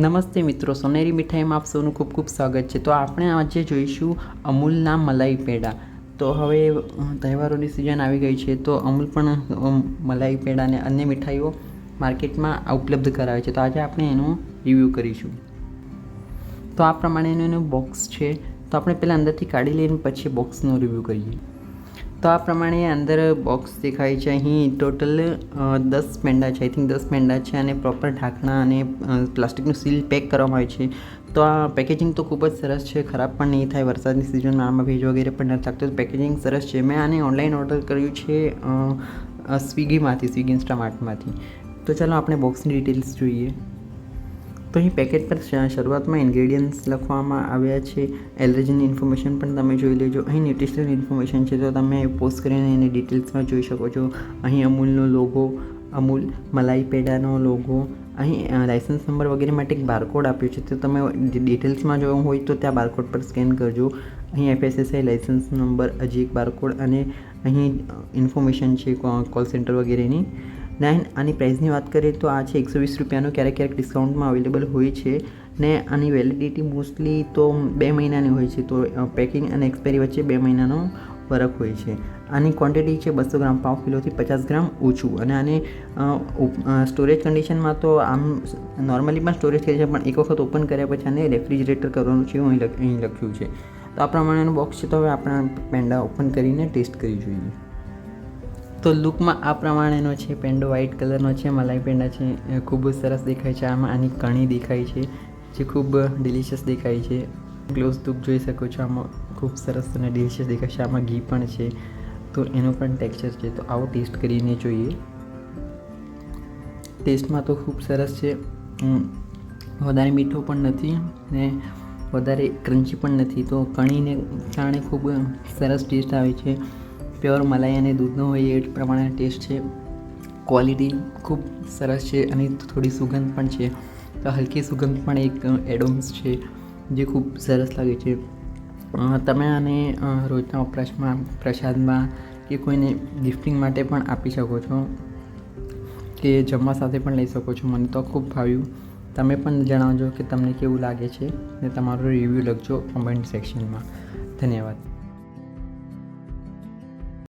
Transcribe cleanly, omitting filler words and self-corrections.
નમસ્તે મિત્રો, સોનેરી મીઠાઈમાં આપ સૌનું ખૂબ ખૂબ સ્વાગત છે. તો આપણે આજે જોઈશું અમૂલના મલાઈ પેડા. તો હવે તહેવારોની સિઝન આવી ગઈ છે, તો અમૂલ પણ મલાઈ પેડા અને અન્ય મીઠાઈઓ માર્કેટમાં ઉપલબ્ધ કરાવે છે. તો આજે આપણે એનું રિવ્યૂ કરીશું. તો આ પ્રમાણેનું એનું બોક્સ છે. તો આપણે પહેલાં અંદરથી કાઢી લઈને પછી બોક્સનો રિવ્યૂ કરીએ. તો આ પ્રમાણે અંદર બોક્સ દેખાય છે. અહીં ટોટલ 10 પેંડા છે. આઈ થિંક 10 પેંડા છે અને પ્રોપર ઢાંકણા અને પ્લાસ્ટિકનું સીલ પેક કરવામાં આવે છે. તો આ પેકેજિંગ તો ખૂબ જ સરસ છે, ખરાબ પણ નહીં થાય. વરસાદની સિઝનમાં આમાં ભેજ વગેરે પણ નથી લાગતો. પેકેજિંગ સરસ છે. મેં આને ઓનલાઈન ઓર્ડર કર્યું છે સ્વિગી ઇન્સ્ટામાર્ટમાંથી. તો ચાલો આપણે બોક્સની ડિટેલ્સ જોઈએ. તો અહીં પેકેટ પર શરૂઆતમાં ઇન્ગ્રેડિયન્ટ્સ લખવામાં આવ્યા છે. એલર્જીની ઇન્ફોર્મેશન પણ તમે જોઈ લેજો. અહીં ન્યુટ્રિશનલ ઇન્ફોર્મેશન છે, તો તમે પોઝ કરીને એની ડિટેલ્સમાં જોઈ શકો છો. અહીં અમૂલનો લોગો, અમૂલ મલાઈ પેડાનો લોગો, અહીં લાઇસન્સ નંબર વગેરે માટે એક બારકોડ આપ્યો છે. તો તમે ડિટેલ્સમાં જોવું હોય તો ત્યાં બારકોડ પર સ્કેન કરજો. અહીં FSSAI લાઇસન્સ નંબર, હજી એક બારકોડ અને અહીં ઇન્ફોર્મેશન છે કોલ સેન્ટર વગેરેની. આની પ્રાઇસની વાત કરીએ તો આ છે 120 રૂપિયાનો. ક્યારેક ડિસ્કાઉન્ટમાં અવેલેબલ હોય છે ને આની વેલિડિટી મોસ્ટલી તો 2 મહિનાની હોય છે. તો પેકિંગ અને એક્સપાયરી વચ્ચે 2 મહિનાનો ફરક હોય છે. આની ક્વોન્ટિટી છે 200 ગ્રામ, પાવ કિલોથી 50 ગ્રામ ઓછું. અને આને સ્ટોરેજ કન્ડિશનમાં તો આમ નોર્મલી પણ સ્ટોરેજ થઈ છે, પણ એક વખત ઓપન કર્યા પછી આને રેફ્રિજરેટર કરવાનું છે એવું અહીં લખ્યું છે. તો આ પ્રમાણેનું બોક્સ છે. તો હવે આપણે પેંડા ઓપન કરીને ટેસ્ટ કરી જોઈએ. તો લુકમાં આ પ્રમાણેનો છે. પેંડો વ્હાઇટ કલરનો છે, મલાઈ પેંડા છે, ખૂબ જ સરસ દેખાય છે. આમાં આની કણી દેખાય છે જે ખૂબ ડિલિશિયસ દેખાય છે. ક્લોઝ લુક જોઈ શકો છો. આમાં ખૂબ સરસ અને ડિલિશિયસ દેખાય છે. આમાં ઘી પણ છે, તો એનું પણ ટેક્સચર છે. તો આવો ટેસ્ટ કરીને જોઈએ. ટેસ્ટમાં તો ખૂબ સરસ છે. વધારે મીઠો પણ નથી ને વધારે ક્રન્ચી પણ નથી. તો કણીને કારણે ખૂબ સરસ ટેસ્ટ આવે છે. પ્યોર મલાઈ અને દૂધનો હોય એ પ્રમાણે ટેસ્ટ છે. ક્વોલિટી ખૂબ સરસ છે અને થોડી સુગંધ પણ છે. તો હલકી સુગંધ પણ એક એડોન્સ છે જે ખૂબ સરસ લાગે છે. તમે આને રોજના વપરાશમાં, પ્રસાદમાં કે કોઈને ગિફ્ટિંગ માટે પણ આપી શકો છો કે જમવા સાથે પણ લઈ શકો છો. મને તો ખૂબ ભાવ્યું. તમે પણ જણાવજો કે તમને કેવું લાગે છે ને તમારો રિવ્યૂ લખજો કમેન્ટ સેક્શનમાં. ધન્યવાદ.